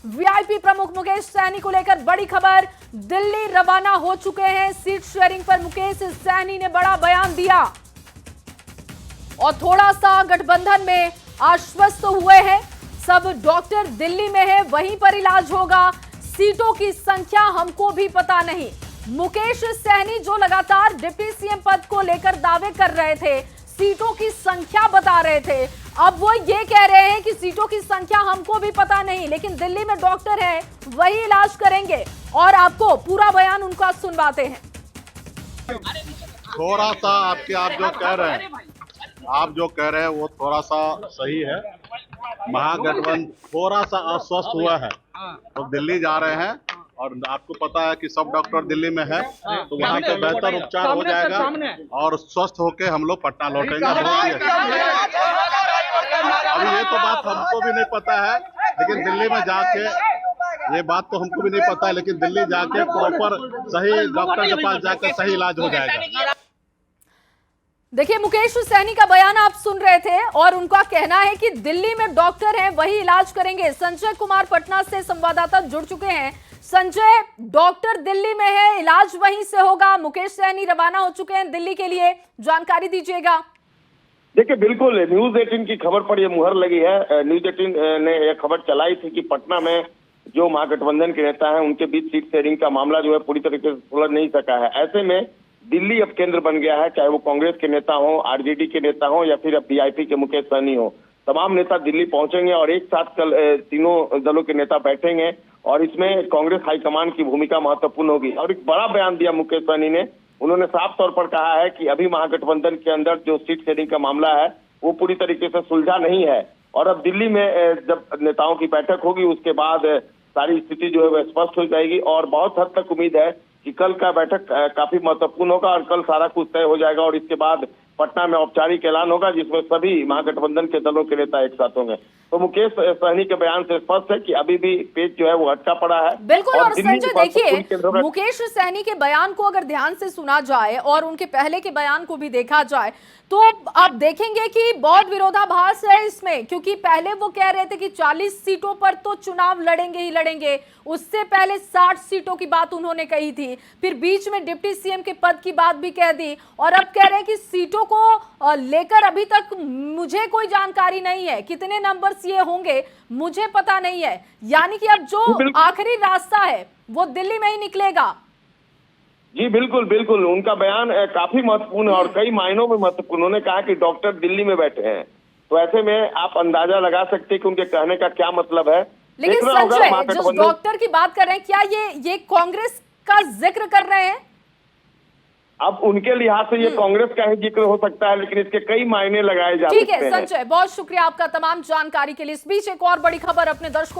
VIP प्रमुख मुकेश सहनी को लेकर बड़ी खबर, दिल्ली रवाना हो चुके हैं। सीट शेयरिंग पर मुकेश सहनी ने बड़ा बयान दिया और थोड़ा सा गठबंधन में आश्वस्त हुए हैं। सब डॉक्टर दिल्ली में है, वहीं पर इलाज होगा। सीटों की संख्या हमको भी पता नहीं। मुकेश सहनी जो लगातार डिप्टी सीएम पद को लेकर दावे कर रहे थे, सीटों की संख्या बता रहे थे, अब वो ये कह रहे हैं कि सीटों की संख्या हमको भी पता नहीं, लेकिन दिल्ली में डॉक्टर है, वही इलाज करेंगे। और आपको पूरा बयान उनका सुनवाते हैं। थोड़ा सा आप जो कह रहे हैं वो थोड़ा सा सही है। महागठबंधन थोड़ा सा अस्वस्थ हुआ है तो दिल्ली जा रहे हैं, और आपको पता है कि सब डॉक्टर दिल्ली में है, तो वहाँ पे बेहतर उपचार हो जाएगा और स्वस्थ होके हम लोग पटना लौटेंगे। अभी ये तो बात हमको भी नहीं पता है, लेकिन दिल्ली में जाके ये बात तो हमको भी नहीं पता है, लेकिन दिल्ली जाके प्रॉपर सही डॉक्टर के पास जाकर सही इलाज हो जाएगा। देखिए, मुकेश सहनी का बयान आप सुन रहे थे और उनका कहना है कि दिल्ली में डॉक्टर हैं, वही इलाज करेंगे। संजय कुमार पटना से संवाददाता जुड़ चुके हैं। संजय, डॉक्टर दिल्ली में है, इलाज वहीं से होगा। मुकेश सहनी रवाना हो चुके हैं दिल्ली के लिए, जानकारी दीजिएगा। देखिए, बिल्कुल न्यूज 18 की खबर पर यह मुहर लगी है। न्यूज 18 ने यह खबर चलाई थी कि पटना में जो महागठबंधन के नेता हैं उनके बीच सीट शेयरिंग का मामला जो है पूरी तरीके से सुलझ नहीं सका है। ऐसे में दिल्ली अब केंद्र बन गया है, चाहे वो कांग्रेस के नेता हो, आरजेडी के नेता हो या फिर अब वीआईपी के मुकेश सहनी हो। तमाम नेता दिल्ली पहुंचेंगे और एक साथ कल तीनों दलों के नेता बैठेंगे और इसमें कांग्रेस हाईकमान की भूमिका महत्वपूर्ण होगी। और एक बड़ा बयान दिया मुकेश सहनी ने। उन्होंने साफ तौर पर कहा है कि अभी महागठबंधन के अंदर जो सीट शेयरिंग का मामला है वो पूरी तरीके से सुलझा नहीं है, और अब दिल्ली में जब नेताओं की बैठक होगी उसके बाद सारी स्थिति जो है वह स्पष्ट हो जाएगी। और बहुत हद तक उम्मीद है कि कल का बैठक काफी महत्वपूर्ण होगा और कल सारा कुछ तय हो जाएगा और इसके बाद पटना में औपचारिक ऐलान होगा जिसमें सभी महागठबंधन के दलों के नेता एक साथ होंगे। तो मुकेश सहनी के बयान से स्पष्ट है कि अभी भी पेज जो है वो अटका पड़ा है। बिल्कुल। और संजय, देखिए, मुकेश सहनी के बयान को अगर ध्यान से सुना जाए और उनके पहले के बयान को भी देखा जाए तो आप देखेंगे कि बहुत विरोधाभास है इसमें, क्योंकि पहले वो कह रहे थे कि 40 सीटों पर तो चुनाव लड़ेंगे ही लड़ेंगे, उससे पहले 60 सीटों की बात उन्होंने कही थी, फिर बीच में डिप्टी सीएम के पद की बात भी कह दी, और अब कह रहे हैं कि सीटों को लेकर अभी तक मुझे कोई जानकारी नहीं है, कितने नंबर्स ये होंगे मुझे पता नहीं है। यानी कि अब जो आखिरी रास्ता है वो दिल्ली में ही निकलेगा। जी बिल्कुल बिल्कुल, उनका बयान काफी महत्वपूर्ण है और कई मायनों में महत्वपूर्ण। उन्होंने कहा कि डॉक्टर दिल्ली में बैठे हैं, तो ऐसे में आप अंदाजा लगा सकते हैं कि उनके कहने का क्या मतलब है। लेकिन संजय, जो डॉक्टर की बात कर रहे हैं, क्या ये कांग्रेस का जिक्र कर रहे हैं? अब उनके लिहाज से ये कांग्रेस का ही जिक्र हो सकता है, लेकिन इसके कई मायने लगाए जा सकते हैं। ठीक है संजय, बहुत शुक्रिया आपका तमाम जानकारी के लिए। इस बीच एक और बड़ी खबर अपने दर्शकों